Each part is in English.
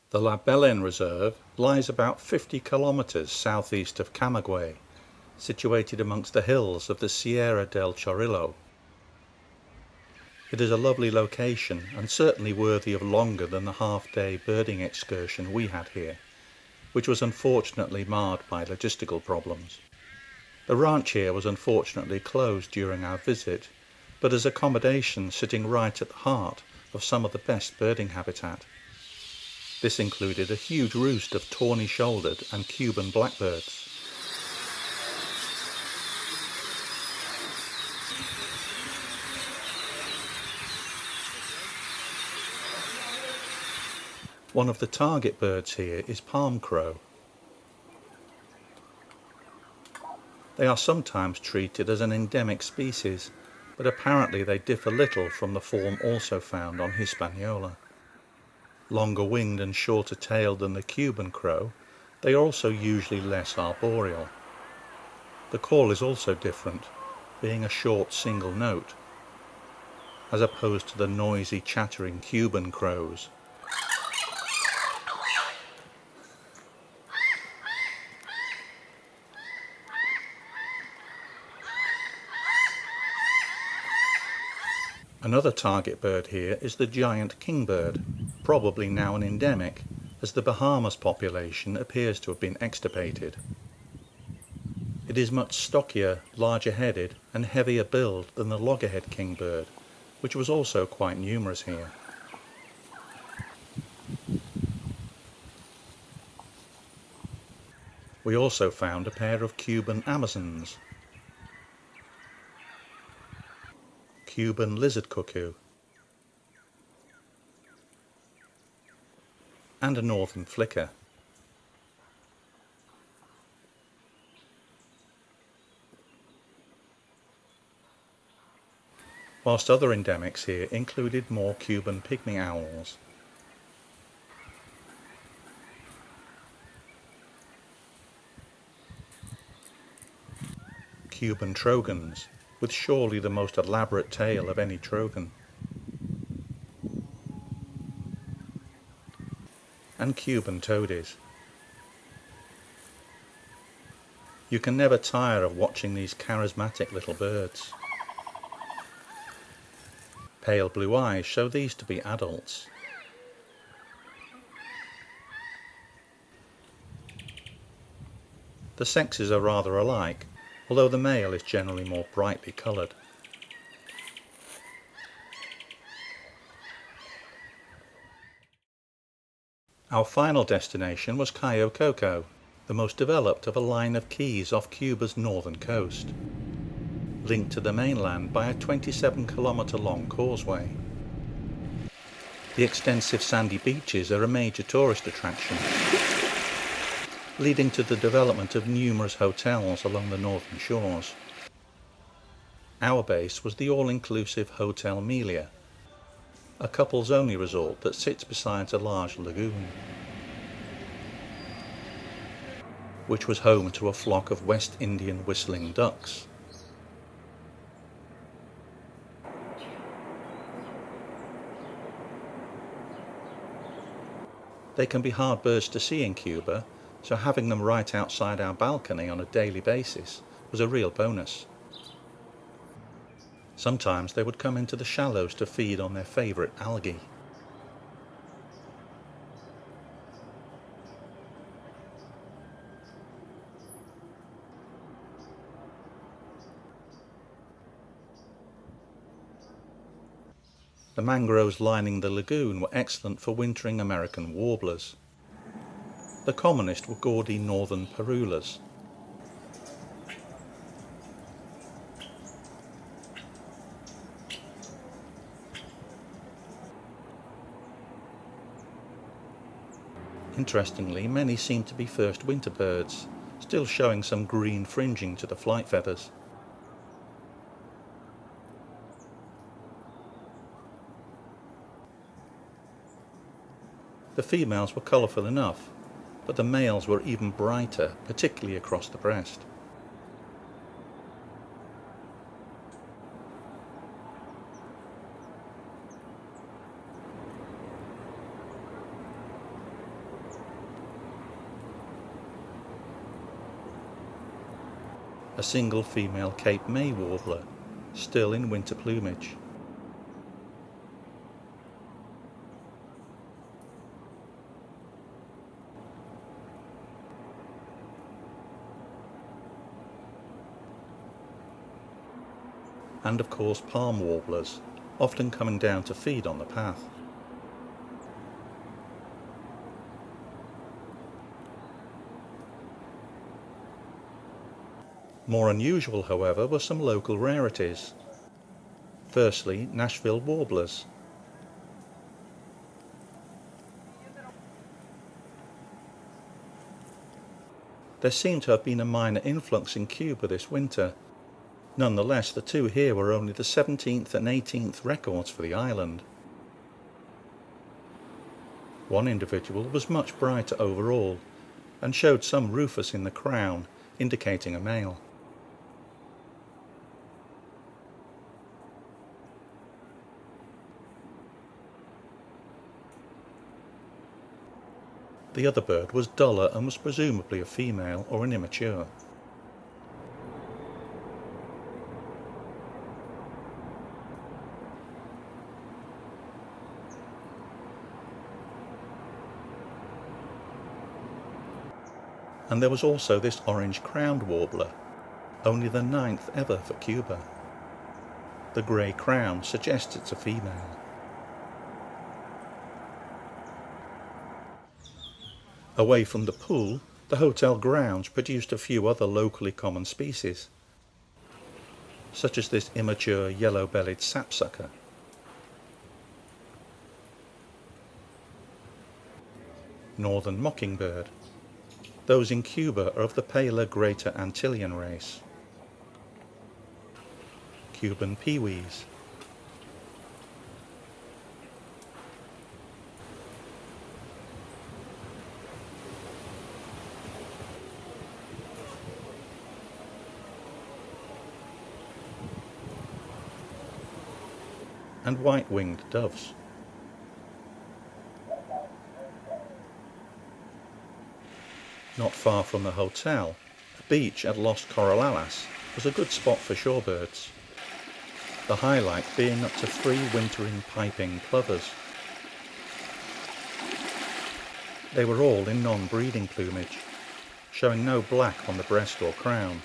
The Belen Reserve lies about 50 kilometres southeast of Camaguey, situated amongst the hills of the Sierra del Chorrillo. It is a lovely location and certainly worthy of longer than the half-day birding excursion we had here, which was unfortunately marred by logistical problems. The ranch here was unfortunately closed during our visit, but as accommodation sitting right at the heart of some of the best birding habitat. This included a huge roost of tawny-shouldered and Cuban blackbirds. One of the target birds here is palm crow. They are sometimes treated as an endemic species, but apparently they differ little from the form also found on Hispaniola. Longer winged and shorter tailed than the Cuban crow, they are also usually less arboreal. The call is also different, being a short single note, as opposed to the noisy chattering Cuban crows. Another target bird here is the giant kingbird, probably now an endemic, as the Bahamas population appears to have been extirpated. It is much stockier, larger headed and heavier build than the loggerhead kingbird, which was also quite numerous here. We also found a pair of Cuban Amazons, Cuban lizard cuckoo, and a northern flicker. Whilst other endemics here included more Cuban pygmy owls. Cuban trogons, with surely the most elaborate tail of any trogon. And Cuban toadies. You can never tire of watching these charismatic little birds. Pale blue eyes show these to be adults. The sexes are rather alike, although the male is generally more brightly coloured. Our final destination was Cayo Coco, the most developed of a line of keys off Cuba's northern coast, linked to the mainland by a 27-kilometre long causeway. The extensive sandy beaches are a major tourist attraction, leading to the development of numerous hotels along the northern shores. Our base was the all-inclusive Hotel Melia, a couples-only resort that sits beside a large lagoon, which was home to a flock of West Indian whistling ducks. They can be hard birds to see in Cuba, so having them right outside our balcony on a daily basis was a real bonus. Sometimes they would come into the shallows to feed on their favourite algae. The mangroves lining the lagoon were excellent for wintering American warblers. The commonest were gaudy northern parulas. Interestingly, many seem to be first winter birds, still showing some green fringing to the flight feathers. The females were colourful enough, but the males were even brighter, particularly across the breast. a single female Cape May warbler, still in winter plumage. And of course palm warblers, often coming down to feed on the path. More unusual, however, were some local rarities. Firstly, Nashville warblers. There seemed to have been a minor influx in Cuba this winter. Nonetheless, the two here were only the 17th and 18th records for the island. One individual was much brighter overall, and showed some rufous in the crown, indicating a male. The other bird was duller and was presumably a female or an immature. And there was also this orange-crowned warbler, only the 9th ever for Cuba. The grey crown suggests it's a female. Away from the pool, the hotel grounds produced a few other locally common species, such as this immature yellow-bellied sapsucker, northern mockingbird. Those in Cuba are of the paler Greater Antillean race, Cuban pewees, and white-winged doves. Not far from the hotel, the beach at Los Corrales was a good spot for shorebirds, the highlight being up to 3 wintering piping plovers. They were all in non-breeding plumage, showing no black on the breast or crown,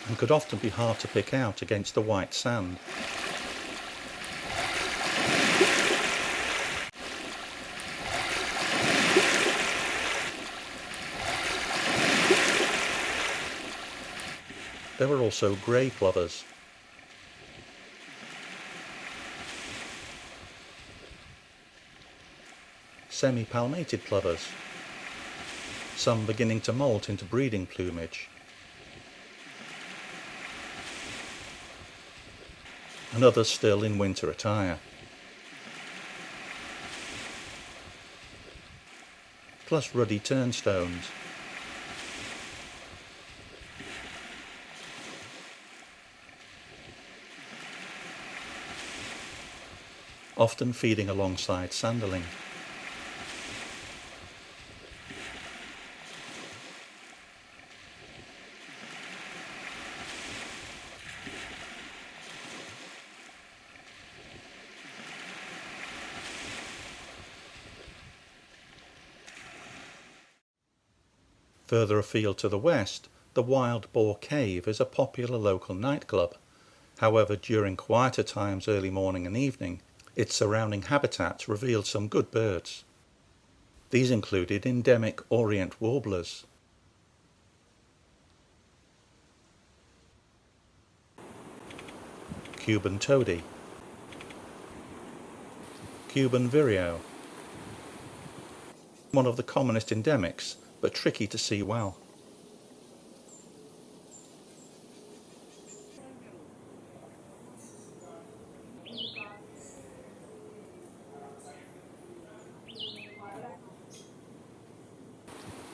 and could often be hard to pick out against the white sand. There were also grey plovers. Semi-palmated plovers, some beginning to molt into breeding plumage, and others still in winter attire. Plus ruddy turnstones. Often feeding alongside sanderling. Further afield to the west, the Wild Boar Cave is a popular local nightclub. However, during quieter times early morning and evening, its surrounding habitat revealed some good birds. These included endemic orient warblers, Cuban toady, Cuban vireo, one of the commonest endemics, but tricky to see well.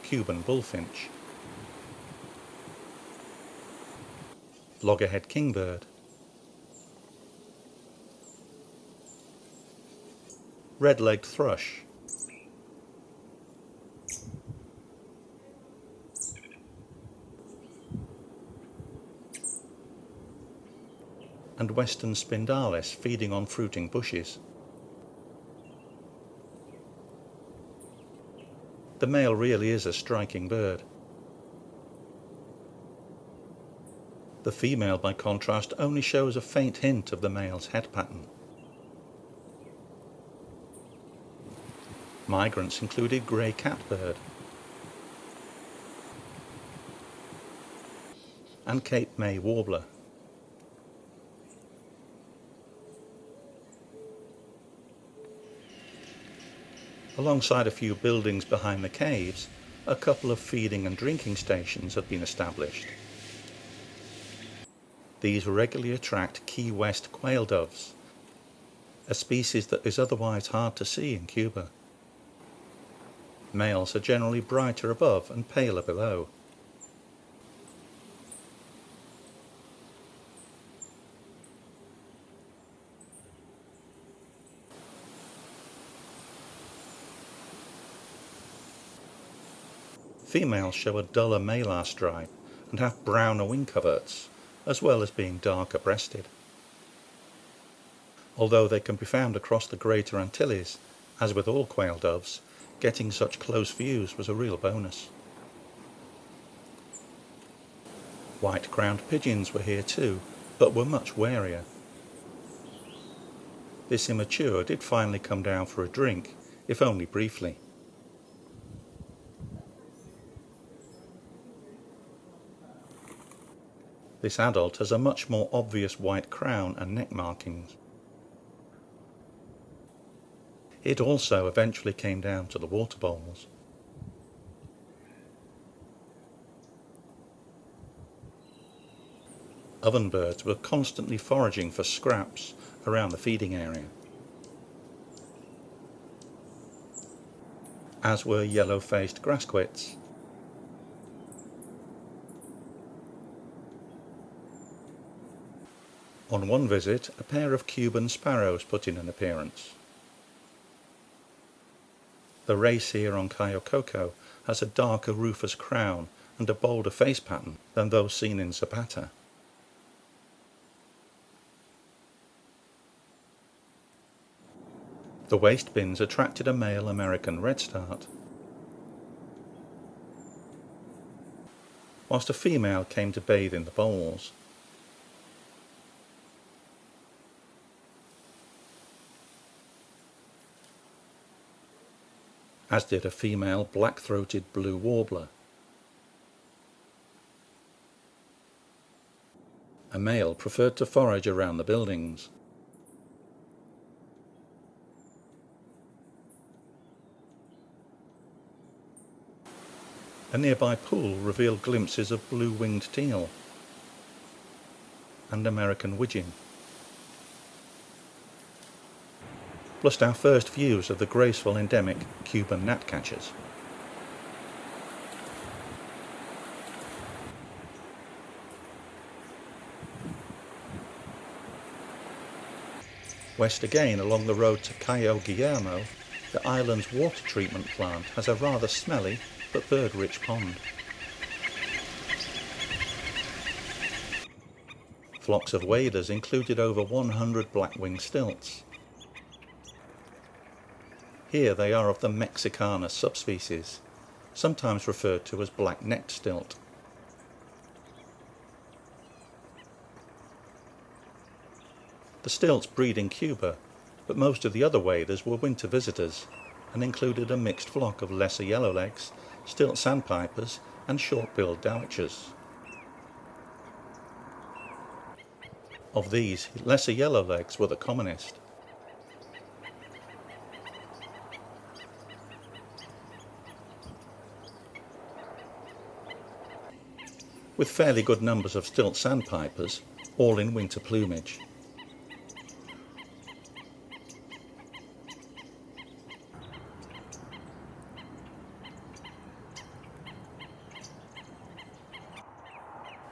Cuban bullfinch, loggerhead kingbird, red-legged thrush, western spindalis feeding on fruiting bushes. The male really is a striking bird. The female, by contrast, only shows a faint hint of the male's head pattern. Migrants included grey catbird and Cape May warbler. Alongside a few buildings behind the caves, a couple of feeding and drinking stations have been established. These regularly attract Key West quail doves, a species that is otherwise hard to see in Cuba. Males are generally brighter above and paler below. Females show a duller malar stripe and have browner wing coverts, as well as being darker breasted. Although they can be found across the Greater Antilles, as with all quail doves, getting such close views was a real bonus. White-crowned pigeons were here too, but were much warier. This immature did finally come down for a drink, if only briefly. This adult has a much more obvious white crown and neck markings. It also eventually came down to the water bowls. Ovenbirds were constantly foraging for scraps around the feeding area, as were yellow-faced grassquits. On one visit, a pair of Cuban sparrows put in an appearance. The race here on Cayo Coco has a darker rufous crown and a bolder face pattern than those seen in Zapata. The waste bins attracted a male American redstart, whilst a female came to bathe in the bowls. As did a female black-throated blue warbler. A male preferred to forage around the buildings. A nearby pool revealed glimpses of blue-winged teal and American widgeon, plus our first views of the graceful endemic Cuban gnatcatchers. West again along the road to Cayo Guillermo, the island's water treatment plant has a rather smelly but bird-rich pond. Flocks of waders included over 100 black-winged stilts. Here they are of the Mexicana subspecies, sometimes referred to as black-necked stilt. The stilts breed in Cuba, but most of the other waders were winter visitors and included a mixed flock of lesser yellowlegs, stilt sandpipers and short-billed dowitchers. Of these, lesser yellowlegs were the commonest. With fairly good numbers of stilt sandpipers, all in winter plumage.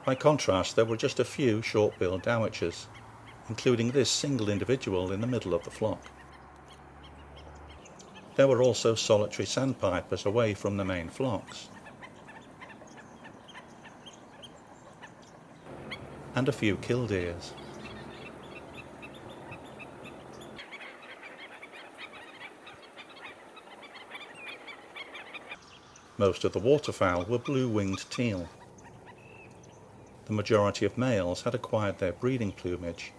By contrast, there were just a few short-billed dowitchers, including this single individual in the middle of the flock. There were also solitary sandpipers away from the main flocks, and a few killdeers. Most of the waterfowl were blue-winged teal. The majority of males had acquired their breeding plumage.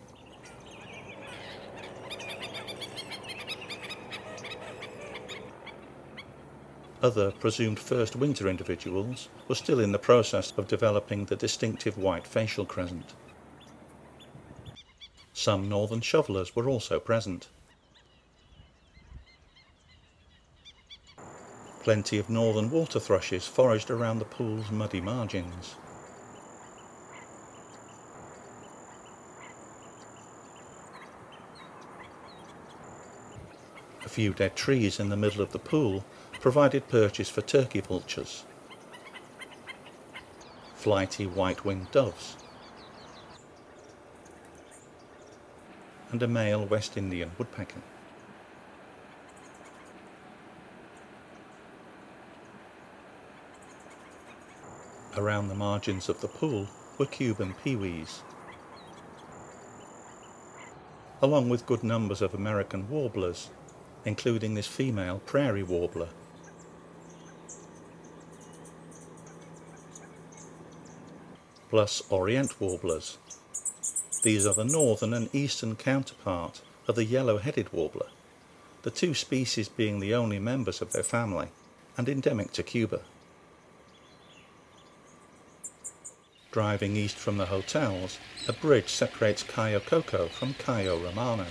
Other presumed first winter individuals were still in the process of developing the distinctive white facial crescent. Some northern shovelers were also present. Plenty of northern water thrushes foraged around the pool's muddy margins. A few dead trees in the middle of the pool provided perches for turkey vultures, flighty white-winged doves, and a male West Indian woodpecker. Around the margins of the pool were Cuban pewees, along with good numbers of American warblers, including this female prairie warbler. Plus Orient warblers. These are the northern and eastern counterpart of the yellow-headed warbler, the two species being the only members of their family and endemic to Cuba. Driving east from the hotels, a bridge separates Cayo Coco from Cayo Romano.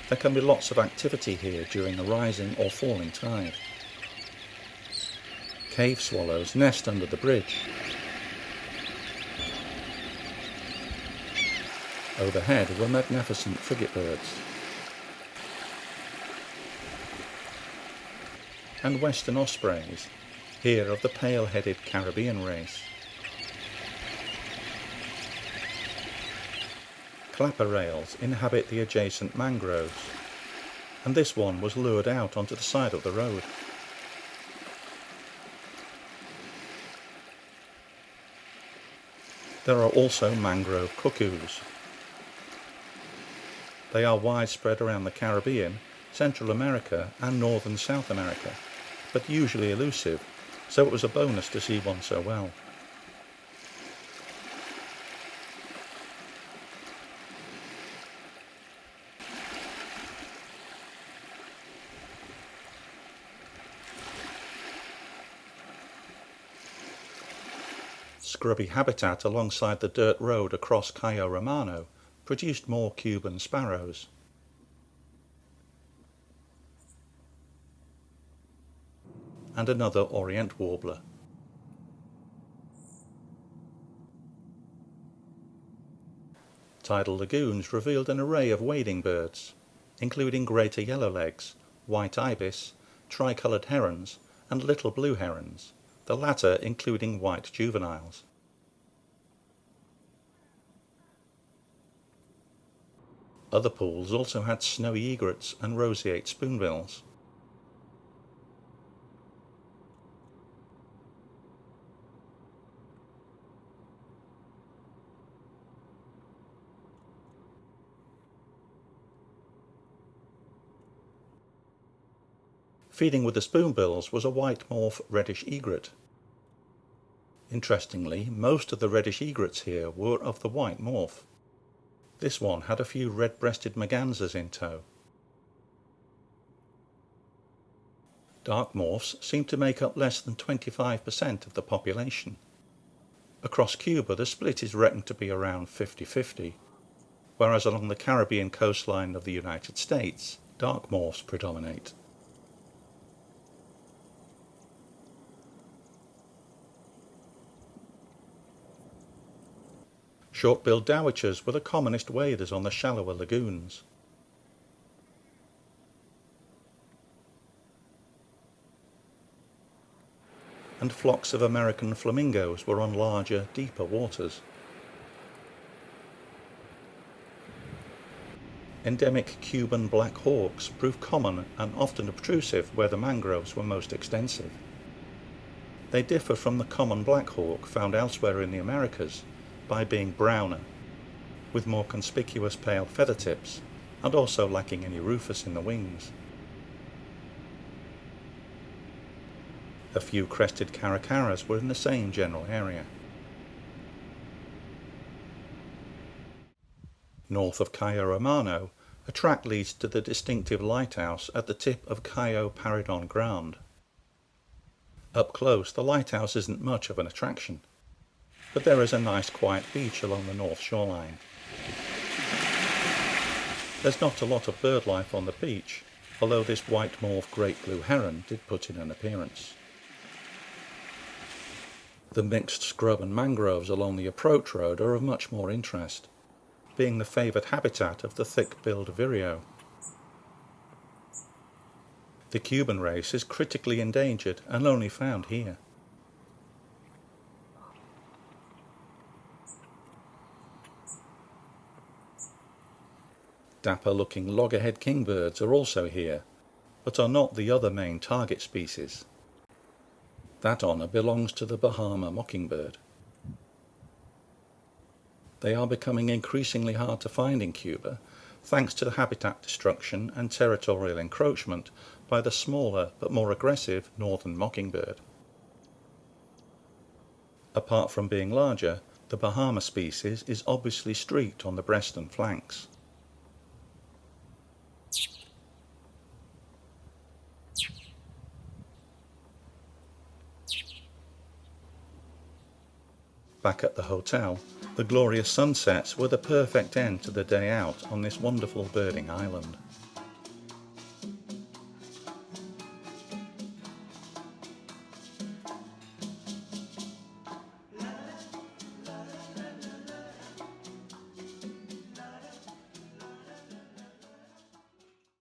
There can be lots of activity here during a rising or falling tide. Cave swallows nest under the bridge. Overhead were magnificent frigate birds. And western ospreys, here of the pale-headed Caribbean race. Clapper rails inhabit the adjacent mangroves, and this one was lured out onto the side of the road. There are also mangrove cuckoos. They are widespread around the Caribbean, Central America and Northern South America, but usually elusive, so it was a bonus to see one so well. Scrubby habitat alongside the dirt road across Cayo Romano produced more Cuban sparrows. And another Orient warbler. Tidal lagoons revealed an array of wading birds, including greater yellowlegs, white ibis, tricoloured herons, and little blue herons, the latter including white juveniles. Other pools also had snowy egrets and roseate spoonbills. Feeding with the spoonbills was a white morph reddish egret. Interestingly, most of the reddish egrets here were of the white morph. This one had a few red-breasted mergansers in tow. Dark morphs seem to make up less than 25% of the population. Across Cuba the split is reckoned to be around 50-50, whereas along the Caribbean coastline of the United States, dark morphs predominate. Short-billed dowitchers were the commonest waders on the shallower lagoons. And flocks of American flamingos were on larger, deeper waters. Endemic Cuban black hawks prove common and often obtrusive where the mangroves were most extensive. They differ from the common black hawk found elsewhere in the Americas by being browner, with more conspicuous pale feather tips, and also lacking any rufous in the wings. A few crested caracaras were in the same general area. North of Cayo Romano, a track leads to the distinctive lighthouse at the tip of Cayo Paridon Grande. Up close, the lighthouse isn't much of an attraction, but there is a nice quiet beach along the north shoreline. There's not a lot of bird life on the beach, although this white morph great blue heron did put in an appearance. The mixed scrub and mangroves along the approach road are of much more interest, being the favoured habitat of the thick-billed vireo. The Cuban race is critically endangered and only found here. Dapper-looking loggerhead kingbirds are also here, but are not the other main target species. That honour belongs to the Bahama Mockingbird. They are becoming increasingly hard to find in Cuba, thanks to the habitat destruction and territorial encroachment by the smaller but more aggressive northern mockingbird. Apart from being larger, the Bahama species is obviously streaked on the breast and flanks. Back at the hotel, the glorious sunsets were the perfect end to the day out on this wonderful birding island.